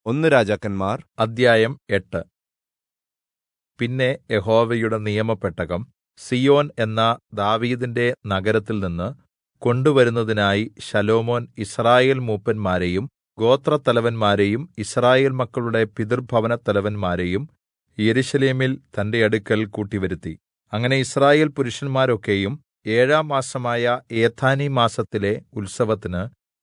ഒന്ന് രാജാക്കന്മാർ അദ്ധ്യായം 8. പിന്നെ യഹോവയുടെ നിയമപെട്ടകം സീയോൻ എന്ന ദാവീദിന്റെ നഗരത്തിൽനിന്ന് കൊണ്ടുവരുന്നതിനായി ശലോമോൻ യിസ്രായേൽ മൂപ്പന്മാരെയും ഗോത്രത്തലവന്മാരെയും യിസ്രായേൽ മക്കളുടെ പിതൃഭവനത്തലവന്മാരെയും യെരൂശലേമിൽ തന്റെ അടുക്കൽ കൂട്ടിവരുത്തി. അങ്ങനെ യിസ്രായേൽ പുരുഷന്മാരൊക്കെയും 7-ാം മാസമായ ഏഥാനീം മാസത്തിലെ ഉത്സവത്തിന്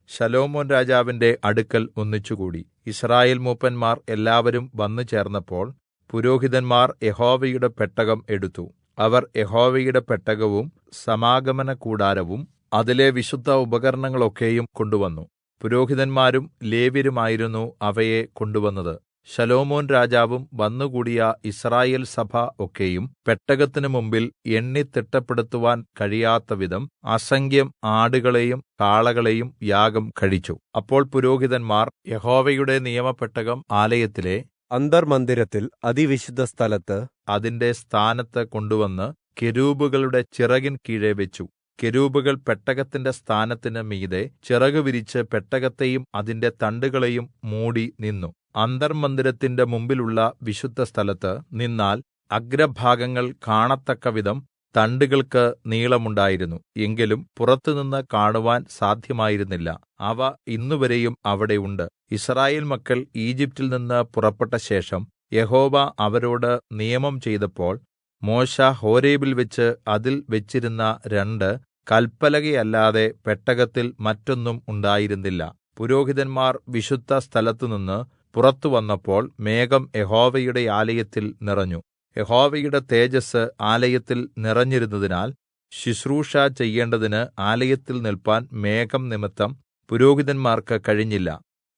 ശലോമോൻ രാജാവിന്റെ അടുക്കൽ ഒന്നിച്ചുകൂടി. യിസ്രായേൽ മൂപ്പന്മാർ എല്ലാവരും വന്നുചേർന്നപ്പോൾ പുരോഹിതന്മാർ യഹോവയുടെ പെട്ടകം എടുത്തു. അവർ യഹോവയുടെ പെട്ടകവും സമാഗമനകൂടാരവും അതിലെ വിശുദ്ധ ഉപകരണങ്ങളൊക്കെയും കൊണ്ടുവന്നു. പുരോഹിതന്മാരും ലേവ്യരുമായിരുന്നു അവയെ കൊണ്ടുവന്നത്. ശലോമോൻ രാജാവും വന്നുകൂടിയ യിസ്രായേൽ സഭ ഒക്കെയും പെട്ടകത്തിന് മുമ്പിൽ എണ്ണിത്തിട്ടപ്പെടുത്തുവാൻ കഴിയാത്തവിധം അസംഖ്യം ആടുകളെയും കാളകളെയും യാഗം കഴിച്ചു. അപ്പോൾ പുരോഹിതന്മാർ യഹോവയുടെ നിയമപെട്ടകം ആലയത്തിലെ അന്തർമ്മന്ദിരത്തിൽ അതിവിശുദ്ധ സ്ഥലത്ത് അതിന്റെ സ്ഥാനത്ത് കൊണ്ടുവന്ന് കെരൂബുകളുടെ ചിറകിൻ കീഴെ വെച്ചു. കെരൂബുകൾ പെട്ടകത്തിന്റെ സ്ഥാനത്തിന് മീതെ ചിറക് വിരിച്ച് പെട്ടകത്തെയും അതിന്റെ തണ്ടുകളെയും മൂടി നിന്നു. അന്തർമ്മന്ദിരത്തിന്റെ മുമ്പിലുള്ള വിശുദ്ധസ്ഥലത്ത് നിന്നാൽ അഗ്രഭാഗങ്ങൾ കാണത്തക്കവിധം തണ്ടുകൾക്ക് നീളമുണ്ടായിരുന്നു. എങ്കിലും പുറത്തുനിന്ന് കാണുവാൻ സാധ്യമായിരുന്നില്ല. അവ ഇന്നുവരെയും അവിടെ ഉണ്ട്. യിസ്രായേൽ മക്കൾ ഈജിപ്റ്റിൽ നിന്ന് പുറപ്പെട്ട ശേഷം യഹോവ അവരോട് നിയമം ചെയ്തപ്പോൾ മോശെ ഹോരേബിൽ വെച്ച് അതിൽ വെച്ചിരുന്ന 2 കല്പലകയല്ലാതെ പെട്ടകത്തിൽ മറ്റൊന്നും ഉണ്ടായിരുന്നില്ല. പുരോഹിതന്മാർ വിശുദ്ധ സ്ഥലത്തുനിന്ന് പുറത്തു വന്നപ്പോൾ മേഘം യഹോവയുടെ ആലയത്തിൽ നിറഞ്ഞു. യഹോവയുടെ തേജസ്സ് ആലയത്തിൽ നിറഞ്ഞിരുന്നതിനാൽ ശുശ്രൂഷ ചെയ്യേണ്ടതിന് ആലയത്തിൽ നില്പാൻ മേഘം നിമിത്തം പുരോഹിതന്മാർക്ക് കഴിഞ്ഞില്ല.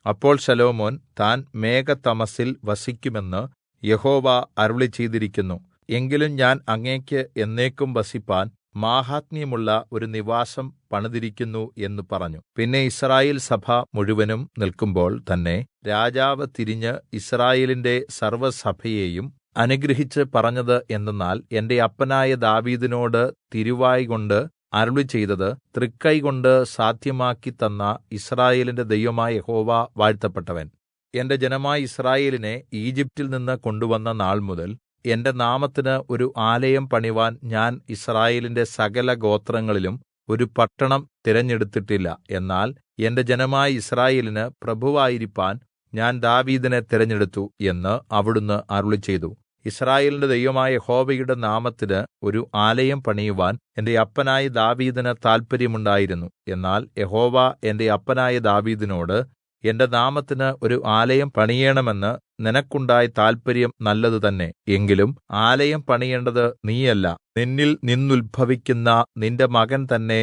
അപ്പോൾ ശലോമോൻ താൻ മേഘതമസ്സിൽ വസിക്കുമെന്ന് യഹോവ അരുളിച്ചെയ്തിരിക്കുന്നു. എങ്കിലും ഞാൻ അങ്ങേക്ക് എന്നേക്കും വസിപ്പാൻ മാഹാത്മ്യമുള്ള ഒരു നിവാസം പണിതിരിക്കുന്നു എന്ന് പറഞ്ഞു. പിന്നെ യിസ്രായേൽ സഭ മുഴുവനും നിൽക്കുമ്പോൾ തന്നെ രാജാവ് തിരിഞ്ഞ് യിസ്രായേലിന്റെ സർവ്വസഭയെയും അനുഗ്രഹിച്ച് പറഞ്ഞത് എന്തെന്നാൽ, എന്റെ അപ്പനായ ദാവീദിനോട് തിരുവായ്കൊണ്ട് അരുളിച്ചെയ്തത് തൃക്കൈകൊണ്ട് സാദ്ധ്യമാക്കി തന്ന യിസ്രായേലിന്റെ ദൈവമായ യഹോവ വാഴ്ത്തപ്പെട്ടവൻ. എന്റെ ജനമായ യിസ്രായേലിനെ ഈജിപ്റ്റിൽ നിന്ന് കൊണ്ടുവന്ന നാൾമുതൽ എന്റെ നാമത്തിന് ഒരു ആലയം പണിവാൻ ഞാൻ യിസ്രായേലിന്റെ സകല ഗോത്രങ്ങളിലും ഒരു പട്ടണം തിരഞ്ഞെടുത്തിട്ടില്ല. എന്നാൽ എന്റെ ജനമായ യിസ്രായേലിന് പ്രഭുവായിരിപ്പാൻ ഞാൻ ദാവീദിനെ തിരഞ്ഞെടുത്തു എന്ന് അവിടുന്ന് അരുളിച്ചെയ്തു. യിസ്രായേലിന്റെ ദൈവമായ യഹോവയുടെ നാമത്തിന് ഒരു ആലയം പണിയുവാൻ എന്റെ അപ്പനായ ദാവീദിന് താല്പര്യമുണ്ടായിരുന്നു. എന്നാൽ യഹോവ എന്റെ അപ്പനായ ദാവീദിനോട്, എന്റെ നാമത്തിന് ഒരു ആലയം പണിയേണമെന്ന് നിനക്കുണ്ടായ താല്പര്യം നല്ലത് തന്നെ. എങ്കിലും ആലയം പണിയേണ്ടത് നീയല്ല, നിന്നിൽ നിന്നുത്ഭവിക്കുന്ന നിന്റെ മകൻ തന്നെ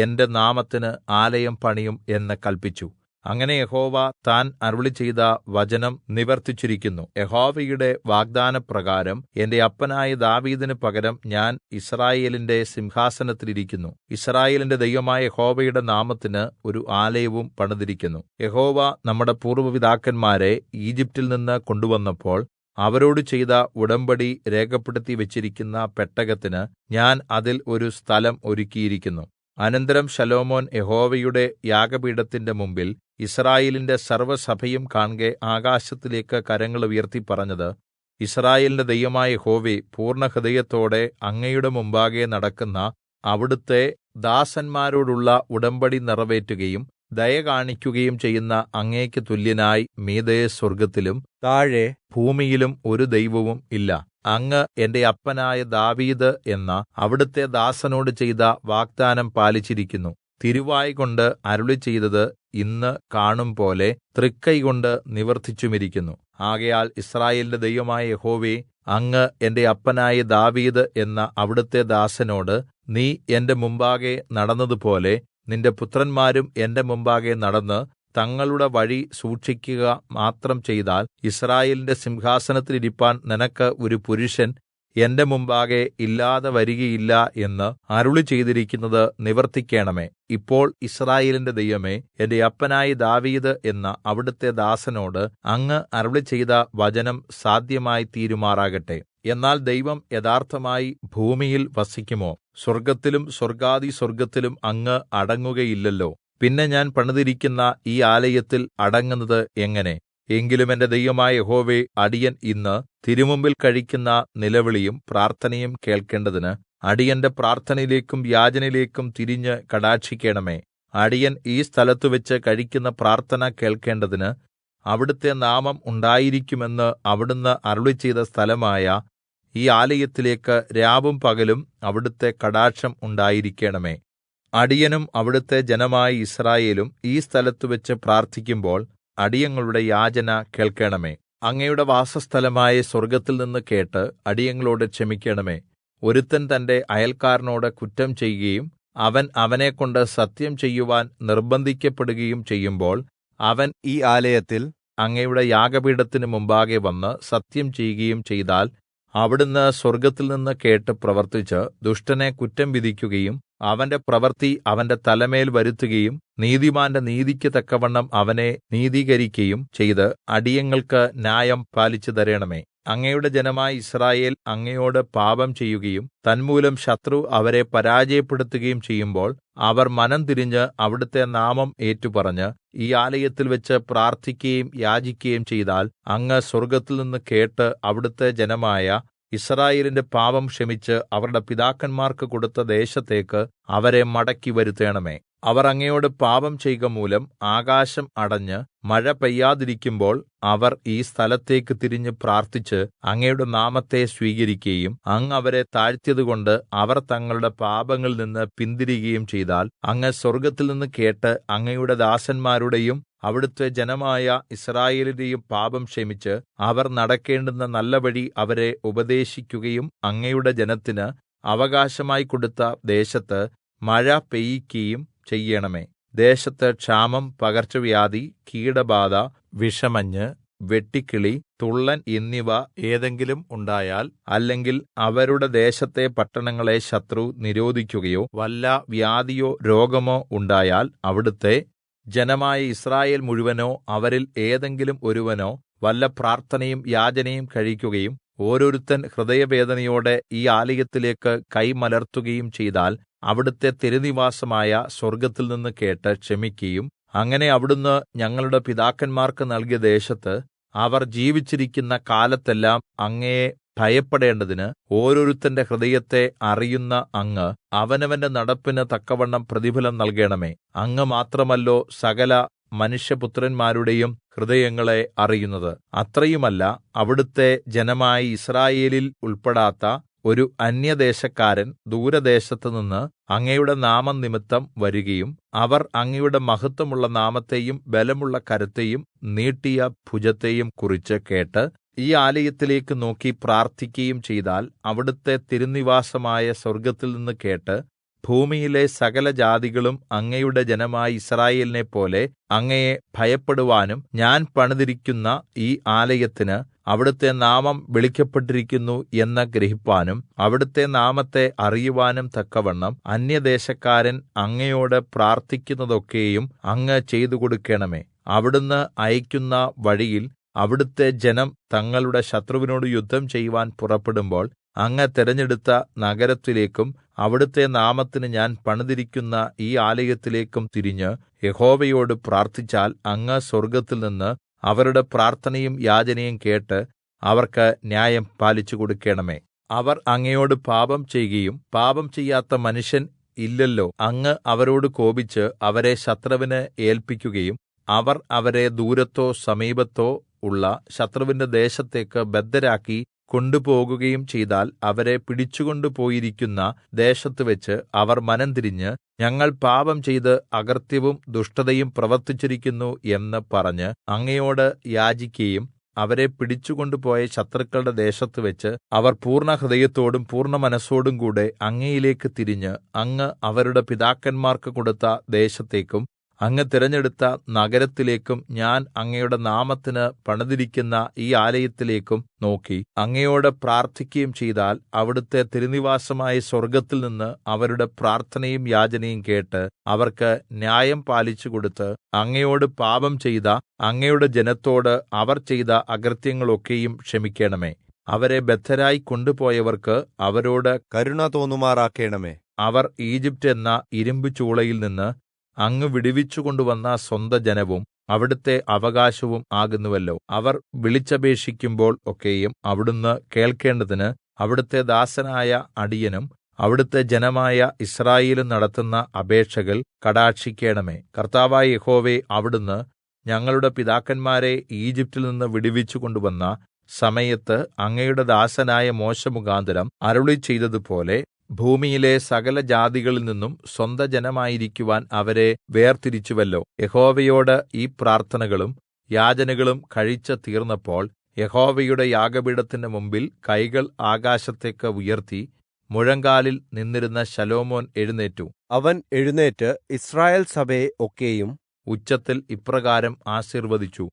എന്റെ നാമത്തിന് ആലയം പണിയും എന്ന് കല്പിച്ചു. അങ്ങനെ യഹോവ താൻ അരുളിച്ചെയ്ത വചനം നിവർത്തിച്ചിരിക്കുന്നു. യഹോവയുടെ വാഗ്ദാനപ്രകാരം എന്റെ അപ്പനായ ദാവീദിന് പകരം ഞാൻ യിസ്രായേലിന്റെ സിംഹാസനത്തിൽ ഇരിക്കുന്നു. യിസ്രായേലിന്റെ ദൈവമായ യഹോവയുടെ നാമത്തിന് ഒരു ആലയവും പണിതിരിക്കുന്നു. യഹോവ നമ്മുടെ പൂർവ്വ പിതാക്കന്മാരെ ഈജിപ്റ്റിൽ നിന്ന് കൊണ്ടുവന്നപ്പോൾ അവരോട് ചെയ്ത ഉടമ്പടി രേഖപ്പെടുത്തി വെച്ചിരിക്കുന്ന പെട്ടകത്തിന് ഞാൻ അതിൽ ഒരു സ്ഥലം ഒരുക്കിയിരിക്കുന്നു. അനന്തരം ശലോമോൻ യഹോവയുടെ യാഗപീഠത്തിന്റെ മുമ്പിൽ യിസ്രായേലിന്റെ സർവ്വസഭയും കാൺകെ ആകാശത്തിലേക്ക് കരങ്ങൾ ഉയർത്തി പറഞ്ഞത്, യിസ്രായേലിന്റെ ദൈവമായ യഹോവേ, പൂർണ്ണഹൃദയത്തോടെ അങ്ങയുടെ മുമ്പാകെ നടക്കുന്ന അവിടുത്തെ ദാസന്മാരോടുള്ള ഉടമ്പടി നിറവേറ്റുകയും ദയ കാണിക്കുകയും ചെയ്യുന്ന അങ്ങേക്ക് തുല്യനായി മീതെ സ്വർഗ്ഗത്തിലും താഴെ ഭൂമിയിലും ഒരു ദൈവവും ഇല്ല. അങ്ങ് എന്റെ അപ്പനായ ദാവീദ് എന്ന അവിടുത്തെ ദാസനോട് ചെയ്ത വാഗ്ദാനം പാലിച്ചിരിക്കുന്നു. തിരുവായ്കൊണ്ട് അരുളിച്ചെയ്തത് ഇന്ന് കാണുംപോലെ തൃക്കൈകൊണ്ട് നിവർത്തിച്ചുമിരിക്കുന്നു. ആകയാൽ യിസ്രായേലിന്റെ ദൈവമായ യഹോവേ, അങ്ങ് എന്റെ അപ്പനായ ദാവീദ് എന്ന അവിടുത്തെ ദാസനോട് നീ എന്റെ മുമ്പാകെ നടന്നതുപോലെ നിന്റെ പുത്രന്മാരും എന്റെ മുമ്പാകെ നടന്ന് തങ്ങളുടെ വഴി സൂക്ഷിക്കുക മാത്രം ചെയ്താൽ യിസ്രായേലിന്റെ സിംഹാസനത്തിൽ ഇരിപ്പാൻ നിനക്ക് ഒരു പുരുഷൻ എന്റെ മുമ്പാകെ ഇല്ലാതെ വരികയില്ല എന്ന് അരുളിച്ചെയ്തിരിക്കുന്നത് നിവർത്തിക്കേണമേ. ഇപ്പോൾ യിസ്രായേലിന്റെ ദൈവമേ, എന്റെ അപ്പനായ ദാവീദ് എന്ന അവിടുത്തെ ദാസനോട് അങ്ങ് അരുളിച്ചെയ്ത വചനം സാധ്യമായി തീരുമാറാകട്ടെ. എന്നാൽ ദൈവം യഥാർത്ഥമായി ഭൂമിയിൽ വസിക്കുമോ? സ്വർഗ്ഗത്തിലും സ്വർഗ്ഗാധിസ്വർഗ്ഗത്തിലും അങ്ങ് അടങ്ങുകയില്ലല്ലോ. പിന്നെ ഞാൻ പണിതിരിക്കുന്ന ഈ ആലയത്തിൽ അടങ്ങുന്നത് എങ്ങനെ? എങ്കിലും എന്റെ ദൈവമായ യഹോവേ, അടിയൻ ഇന്ന് തിരുമുമ്പിൽ കഴിക്കുന്ന നിലവിളിയും പ്രാർത്ഥനയും കേൾക്കേണ്ടതിന് അടിയന്റെ പ്രാർത്ഥനയിലേക്കും യാചനയിലേക്കും തിരിഞ്ഞ് കടാക്ഷിക്കണമേ. അടിയൻ ഈ സ്ഥലത്തുവെച്ച് കഴിക്കുന്ന പ്രാർത്ഥന കേൾക്കേണ്ടതിന് അവിടുത്തെ നാമം ഉണ്ടായിരിക്കുമെന്ന് അവിടുന്ന് അരുളിച്ചെയ്ത സ്ഥലമായ ഈ ആലയത്തിലേക്ക് രാവും പകലും അവിടുത്തെ കടാക്ഷം ഉണ്ടായിരിക്കണമേ. അടിയനും അവിടുത്തെ ജനമായ യിസ്രായേലും ഈ സ്ഥലത്തുവെച്ച് പ്രാർത്ഥിക്കുമ്പോൾ അടിയങ്ങളുടെ യാചന കേൾക്കണമേ. അങ്ങയുടെ വാസസ്ഥലമായ സ്വർഗ്ഗത്തിൽനിന്ന് കേട്ട് അടിയങ്ങളോട് ക്ഷമിക്കണമേ. ഒരുത്തൻ തന്റെ അയൽക്കാരനോട് കുറ്റം ചെയ്യുകയും അവൻ അവനെക്കൊണ്ട് സത്യം ചെയ്യുവാൻ നിർബന്ധിക്കപ്പെടുകയും ചെയ്യുമ്പോൾ അവൻ ഈ ആലയത്തിൽ അങ്ങയുടെ യാഗപീഠത്തിന് മുമ്പാകെ വന്ന് സത്യം ചെയ്യുകയും ചെയ്താൽ അവിടുന്ന് സ്വർഗ്ഗത്തിൽനിന്ന് കേട്ട് പ്രവർത്തിച്ച് ദുഷ്ടനെ കുറ്റം വിധിക്കുകയും അവന്റെ പ്രവൃത്തി അവന്റെ തലമേൽ വരുത്തുകയും നീതിമാന്റെ നീതിക്ക് തക്കവണ്ണം അവനെ നീതീകരിക്കയും ചെയ്ത് അടിയങ്ങൾക്ക് ന്യായം പാലിച്ചു തരണമേ. അങ്ങയുടെ ജനമായ യിസ്രായേൽ അങ്ങയോട് പാപം ചെയ്യുകയും തന്മൂലം ശത്രു അവരെ പരാജയപ്പെടുത്തുകയും ചെയ്യുമ്പോൾ അവർ മനം തിരിഞ്ഞ് അവിടുത്തെ നാമം ഏറ്റുപറഞ്ഞ് ഈ ആലയത്തിൽ വെച്ച് പ്രാർത്ഥിക്കുകയും യാചിക്കുകയും ചെയ്താൽ അങ്ങ് സ്വർഗ്ഗത്തിൽനിന്ന് കേട്ട് അവിടുത്തെ ജനമായ യിസ്രായേലിന്റെ പാപം ക്ഷമിച്ച് അവരുടെ പിതാക്കന്മാർക്ക് കൊടുത്ത ദേശത്തേക്ക് അവരെ മടക്കി വരുത്തേണമേ. അവർ അങ്ങയോട് പാപം ചെയ്കമൂലം ആകാശം അടഞ്ഞ് മഴ പെയ്യാതിരിക്കുമ്പോൾ അവർ ഈ സ്ഥലത്തേക്ക് തിരിഞ്ഞ് പ്രാർത്ഥിച്ച് അങ്ങയുടെ നാമത്തെ സ്വീകരിക്കുകയും അങ്ങ് അവരെ താഴ്ത്തിയതുകൊണ്ട് അവർ തങ്ങളുടെ പാപങ്ങളിൽ നിന്ന് പിന്തിരിയുകയും ചെയ്താൽ അങ്ങ് സ്വർഗ്ഗത്തിൽനിന്ന് കേട്ട് അങ്ങയുടെ ദാസന്മാരുടെയും അവിടുത്തെ ജനമായ യിസ്രായേലിന്റെയും പാപം ക്ഷമിച്ച് അവർ നടക്കേണ്ടുന്ന നല്ല വഴി അവരെ ഉപദേശിക്കുകയും അങ്ങയുടെ ജനത്തിന് അവകാശമായി കൊടുത്ത ദേശത്ത് മഴ പെയ്യിക്കയും ചെയ്യണമേ. ദേശത്ത് ക്ഷാമം, പകർച്ചവ്യാധി, കീടബാധ, വിഷമഞ്ഞ്, വെട്ടുക്കിളി, തുള്ളൻ എന്നിവ ഏതെങ്കിലും ഉണ്ടായാൽ, അല്ലെങ്കിൽ അവരുടെ ദേശത്തെ പട്ടണങ്ങളെ ശത്രു നിരോധിക്കുകയോ വല്ല വ്യാധിയോ രോഗമോ ഉണ്ടായാൽ അവിടുത്തെ ജനമായ യിസ്രായേൽ മുഴുവനോ അവരിൽ ഏതെങ്കിലും ഒരുവനോ വല്ല പ്രാർത്ഥനയും യാചനയും കഴിക്കുകയും ഓരോരുത്തൻ ഹൃദയവേദനയോടെ ഈ ആലയത്തിലേക്ക് കൈമലർത്തുകയും ചെയ്താൽ അവിടുത്തെ തിരുനിവാസമായ സ്വർഗ്ഗത്തിൽനിന്ന് കേട്ട് ക്ഷമിക്കയും അങ്ങനെ അവിടുന്ന് ഞങ്ങളുടെ പിതാക്കന്മാർക്ക് നൽകിയ ദേശത്ത് അവർ ജീവിച്ചിരിക്കുന്ന കാലത്തെല്ലാം അങ്ങയെ ഭയപ്പെടേണ്ടതിന് ഓരോരുത്തന്റെ ഹൃദയത്തെ അറിയുന്ന അങ്ങ് അവനവന്റെ നടപ്പിന് തക്കവണ്ണം പ്രതിഫലം നൽകണമേ. അങ്ങ് മാത്രമല്ലോ സകല മനുഷ്യപുത്രന്മാരുടെയും ഹൃദയങ്ങളെ അറിയുന്നത്. അത്രയുമല്ല, അവിടുത്തെ ജനമായ യിസ്രായേലിൽ ഉൾപ്പെടാത്ത ഒരു അന്യദേശക്കാരൻ ദൂരദേശത്തുനിന്ന് അങ്ങയുടെ നാമം നിമിത്തം വരികയും അവർ അങ്ങയുടെ മഹത്വമുള്ള നാമത്തെയും ബലമുള്ള കരത്തെയും നീട്ടിയ ഭുജത്തെയും കുറിച്ച് കേട്ട് ഈ ആലയത്തിലേക്ക് നോക്കി പ്രാർത്ഥിക്കുകയും ചെയ്താൽ അവിടുത്തെ തിരുനിവാസമായ സ്വർഗ്ഗത്തിൽനിന്ന് കേട്ട് ഭൂമിയിലെ സകല ജാതികളും അങ്ങയുടെ ജനമായ യിസ്രായേലിനെപ്പോലെ അങ്ങയെ ഭയപ്പെടുവാനും ഞാൻ പണിതിരിക്കുന്ന ഈ ആലയത്തിന് അവിടുത്തെ നാമം വിളിക്കപ്പെട്ടിരിക്കുന്നു എന്ന് ഗ്രഹിപ്പാനും അവിടുത്തെ നാമത്തെ അറിയുവാനും തക്കവണ്ണം അന്യദേശക്കാരൻ അങ്ങയോട് പ്രാർത്ഥിക്കുന്നതൊക്കെയും അങ്ങ് ചെയ്തു കൊടുക്കണമേ. അവിടുന്ന് അയക്കുന്ന വഴിയിൽ അവിടുത്തെ ജനം തങ്ങളുടെ ശത്രുവിനോട് യുദ്ധം ചെയ്യുവാൻ പുറപ്പെടുമ്പോൾ അങ്ങ് തിരഞ്ഞെടുത്ത നഗരത്തിലേക്കും അവിടുത്തെ നാമത്തിന് ഞാൻ പണിതിരിക്കുന്ന ഈ ആലയത്തിലേക്കും തിരിഞ്ഞ് യഹോവയോട് പ്രാർത്ഥിച്ചാൽ അങ്ങ് സ്വർഗ്ഗത്തിൽനിന്ന് അവരുടെ പ്രാർത്ഥനയും യാചനയും കേട്ട് അവർക്ക് ന്യായം പാലിച്ചു കൊടുക്കണമേ. അവർ അങ്ങയോട് പാപം ചെയ്യുകയും പാപം ചെയ്യാത്ത മനുഷ്യൻ ഇല്ലല്ലോ. അങ്ങ് അവരോട് കോപിച്ച് അവരെ ശത്രുവിന് ഏല്പിക്കുകയും അവർ അവരെ ദൂരത്തോ സമീപത്തോ ഉള്ള ശത്രുവിന്റെ ദേശത്തേക്ക് ബദ്ധരാക്കി കൊണ്ടുപോകുകയും ചെയ്താൽ അവരെ പിടിച്ചുകൊണ്ടുപോയിരിക്കുന്ന ദേശത്തുവെച്ച് അവർ മനംതിരിഞ്ഞ് ഞങ്ങൾ പാപം ചെയ്ത് അകൃത്യവും ദുഷ്ടതയും പ്രവർത്തിച്ചിരിക്കുന്നു എന്ന് പറഞ്ഞ് അങ്ങയോട് യാചിക്കുകയും അവരെ പിടിച്ചുകൊണ്ടുപോയ ശത്രുക്കളുടെ ദേശത്തുവെച്ച് അവർ പൂർണ്ണഹൃദയത്തോടും പൂർണ്ണ മനസ്സോടും കൂടെ അങ്ങയിലേക്ക് തിരിഞ്ഞ് അങ്ങ് അവരുടെ പിതാക്കന്മാർക്ക് കൊടുത്ത ദേശത്തേക്കും അങ്ങ് തിരഞ്ഞെടുത്ത നഗരത്തിലേക്കും ഞാൻ അങ്ങയുടെ നാമത്തിന് പണിതിരിക്കുന്ന ഈ ആലയത്തിലേക്കും നോക്കി അങ്ങയോട് പ്രാർത്ഥിക്കുകയും ചെയ്താൽ അവിടുത്തെ തിരുനിവാസമായ സ്വർഗ്ഗത്തിൽനിന്ന് അവരുടെ പ്രാർത്ഥനയും യാചനയും കേട്ട് അവർക്ക് ന്യായം പാലിച്ചു കൊടുത്ത് അങ്ങയോട് പാപം ചെയ്ത അങ്ങയുടെ ജനത്തോട് അവർ ചെയ്ത അകൃത്യങ്ങളൊക്കെയും ക്ഷമിക്കണമേ. അവരെ ബദ്ധരായി കൊണ്ടുപോയവർക്ക് അവരോട് കരുണ തോന്നുമാറാക്കണമേ. അവർ ഈജിപ്റ്റ് എന്ന ഇരുമ്പുചൂളയിൽ നിന്ന് അങ്ങ് വിടുവിച്ചു കൊണ്ടുവന്ന സ്വന്ത ജനവും അവിടുത്തെ അവകാശവും ആകുന്നുവല്ലോ. അവർ വിളിച്ചപേക്ഷിക്കുമ്പോൾ ഒക്കെയും അവിടുന്ന് കേൾക്കേണ്ടതിന് അവിടുത്തെ ദാസനായ അടിയനും അവിടുത്തെ ജനമായ യിസ്രായേലും നടത്തുന്ന അപേക്ഷകൾ കടാക്ഷിക്കേണമേ. കർത്താവായ യഹോവേ, അവിടുന്ന് ഞങ്ങളുടെ പിതാക്കന്മാരെ ഈജിപ്റ്റിൽ നിന്ന് വിടുവിച്ചു കൊണ്ടുവന്ന സമയത്ത് അങ്ങയുടെ ദാസനായ മോശെ മുഖാന്തരം അരുളിച്ചെയ്തതുപോലെ ഭൂമിയിലെ സകല ജാതികളിൽ നിന്നും സ്വന്തജനമായിരിക്കുവാൻ അവരെ വേർതിരിച്ചുവല്ലോ. യഹോവയോട് ഈ പ്രാർത്ഥനകളും യാചനകളും കഴിച്ചു തീർന്നപ്പോൾ യഹോവയുടെ യാഗപീഠത്തിന്റെ മുമ്പിൽ കൈകൾ ആകാശത്തേക്ക് ഉയർത്തി മുഴങ്കാലിൽ നിന്നിരുന്ന ശലോമോൻ എഴുന്നേറ്റു. അവൻ എഴുന്നേറ്റ് യിസ്രായേൽ സഭയെ ഒക്കെയും ഉച്ചത്തിൽ ഇപ്രകാരം ആശീർവദിച്ചു.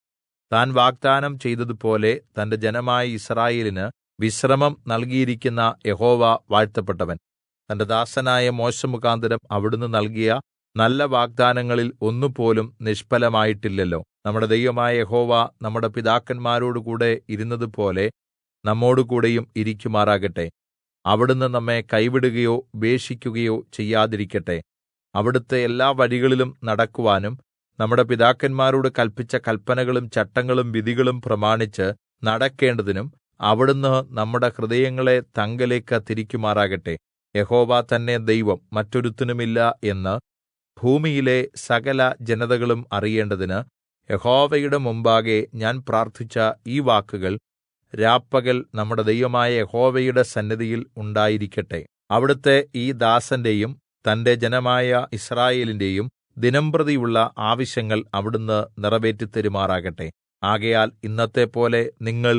താൻ വാഗ്ദാനം ചെയ്തതുപോലെ തന്റെ ജനമായ യിസ്രായേലിന് വിശ്രമം നൽകിയിരിക്കുന്ന യഹോവ വാഴ്ത്തപ്പെട്ടവൻ. തന്റെ ദാസനായ മോശെ മുഖാന്തരം അവിടുന്ന് നൽകിയ നല്ല വാഗ്ദാനങ്ങളിൽ ഒന്നുപോലും നിഷ്ഫലമായിട്ടില്ലല്ലോ. നമ്മുടെ ദൈവമായ യഹോവ നമ്മുടെ പിതാക്കന്മാരോടുകൂടെ ഇരുന്നതുപോലെ നമ്മോടുകൂടെയും ഇരിക്കുമാറാകട്ടെ. അവിടുന്ന് നമ്മെ കൈവിടുകയോ ഉപേക്ഷിക്കുകയോ ചെയ്യാതിരിക്കട്ടെ. അവിടുത്തെ എല്ലാ വഴികളിലും നടക്കുവാനും നമ്മുടെ പിതാക്കന്മാരോട് കല്പിച്ച കല്പനകളും ചട്ടങ്ങളും വിധികളും പ്രമാണിച്ച് നടക്കേണ്ടതിനും അവിടുന്ന് നമ്മുടെ ഹൃദയങ്ങളെ തങ്കലേക്ക് തിരിക്കുമാറാകട്ടെ. യഹോവ തന്നെ ദൈവം, മറ്റൊരുത്തനുമില്ല എന്ന് ഭൂമിയിലെ സകല ജനതകളും അറിയേണ്ടതിന് യഹോവയുടെ മുമ്പാകെ ഞാൻ പ്രാർത്ഥിച്ച ഈ വാക്കുകൾ രാപ്പകൽ നമ്മുടെ ദൈവമായ യഹോവയുടെ സന്നിധിയിൽ ഉണ്ടായിരിക്കട്ടെ. അവിടുത്തെ ഈ ദാസന്റെയും തന്റെ ജനമായ യിസ്രായേലിന്റെയും ദിനംപ്രതിയുള്ള ആവശ്യങ്ങൾ അവിടുന്ന് നിറവേറ്റിത്തരുമാറാകട്ടെ. ആകയാൽ ഇന്നത്തെപ്പോലെ നിങ്ങൾ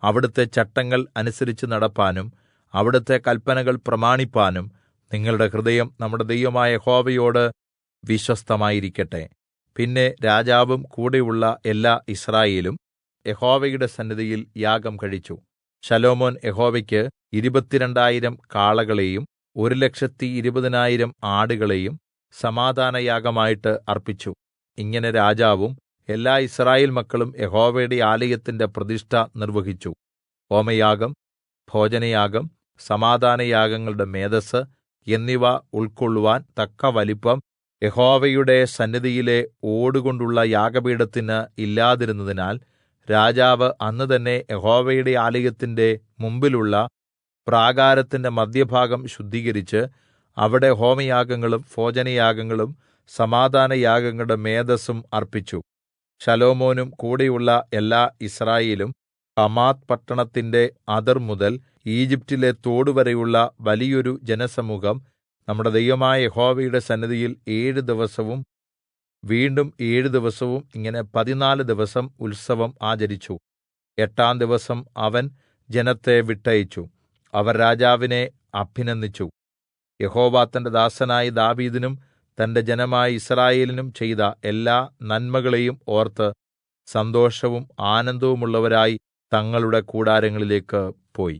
അവിടുത്തെ ചട്ടങ്ങൾ അനുസരിച്ച് നടപ്പാനും അവിടുത്തെ കല്പനകൾ പ്രമാണിപ്പാനും നിങ്ങളുടെ ഹൃദയം നമ്മുടെ ദൈവമായ യഹോവയോട് വിശ്വസ്തമായിരിക്കട്ടെ. പിന്നെ രാജാവും കൂടെയുള്ള എല്ലാ യിസ്രായേലും യഹോവയുടെ സന്നിധിയിൽ യാഗം കഴിച്ചു. ശലോമോൻ യഹോവയ്ക്ക് 22,000 കാളകളെയും 1,20,000 ആടുകളെയും സമാധാനയാഗമായിട്ട് അർപ്പിച്ചു. ഇങ്ങനെ രാജാവും എല്ലാ യിസ്രായേൽ മക്കളും യഹോവയുടെ ആലയത്തിന്റെ പ്രതിഷ്ഠ നിർവഹിച്ചു. ഹോമയാഗം, ഭോജനയാഗം, സമാധാനയാഗങ്ങളുടെ മേദസ്സ് എന്നിവ ഉൾക്കൊള്ളുവാൻ തക്ക വലിപ്പം യഹോവയുടെ സന്നിധിയിലെ ഓടുകൊണ്ടുള്ള യാഗപീഠത്തിന് ഇല്ലാതിരുന്നതിനാൽ രാജാവ് അന്ന് തന്നെ യഹോവയുടെ ആലയത്തിന്റെ മുമ്പിലുള്ള പ്രാകാരത്തിന്റെ മദ്ധ്യഭാഗം ശുദ്ധീകരിച്ച് അവിടെ ഹോമയാഗങ്ങളും ഭോജനയാഗങ്ങളും സമാധാനയാഗങ്ങളുടെ മേദസ്സും അർപ്പിച്ചു. ശലോമോനും കൂടെയുള്ള എല്ലാ യിസ്രായേലും ഹമാത്ത് പട്ടണത്തിന്റെ അതിർ മുതൽ ഈജിപ്റ്റിലെ തോടുവരെയുള്ള വലിയൊരു ജനസമൂഹം നമ്മുടെ ദൈവമായ യഹോവയുടെ സന്നിധിയിൽ 7 ദിവസവും വീണ്ടും 7 ദിവസവും ഇങ്ങനെ 14 ദിവസം ഉത്സവം ആചരിച്ചു. 8-ാം ദിവസം അവൻ ജനത്തെ വിട്ടയച്ചു. അവർ രാജാവിനെ അഭിനന്ദിച്ചു. യഹോവ തന്റെ ദാസനായ ദാവീദിനും തന്റെ ജനമായ യിസ്രായേലിനും ചെയ്ത എല്ലാ നന്മകളെയും ഓർത്ത് സന്തോഷവും ആനന്ദവുമുള്ളവരായി തങ്ങളുടെ കൂടാരങ്ങളിലേക്ക് പോയി.